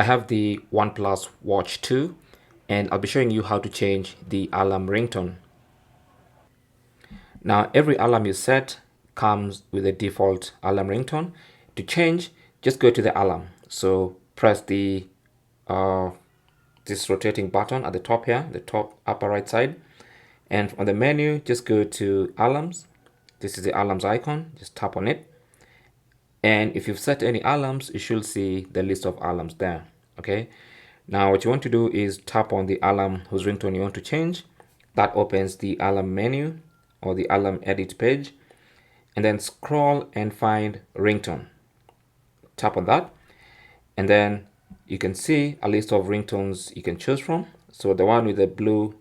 have the OnePlus Watch 2 and I'll be showing you how to change the alarm ringtone. Now every alarm you set comes with a default alarm ringtone. To change, just go to the alarm. So press the this rotating button at the top here, the top upper right side. And on the menu, just go to alarms. This is the alarms icon, just tap on it. And if you've set any alarms, you should see the list of alarms there. Okay. Now what you want to do is tap on the alarm whose ringtone you want to change. That opens the alarm menu or the alarm edit page. And then scroll and find ringtone. Tap on that. And then you can see a list of ringtones you can choose from. So the one with the blue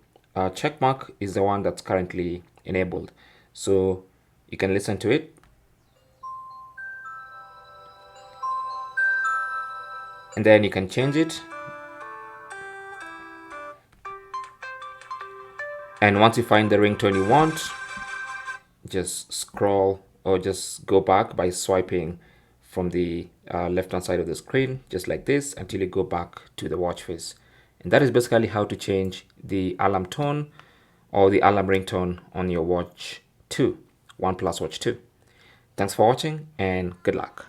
check mark is the one that's currently enabled. So you can listen to it. And then you can change it. And once you find the ringtone you want, just scroll or just go back by swiping from the left hand side of the screen, just like this, until you go back to the watch face. And that is basically how to change the alarm tone or the alarm ringtone on your Watch 2, OnePlus Watch 2. Thanks for watching and good luck.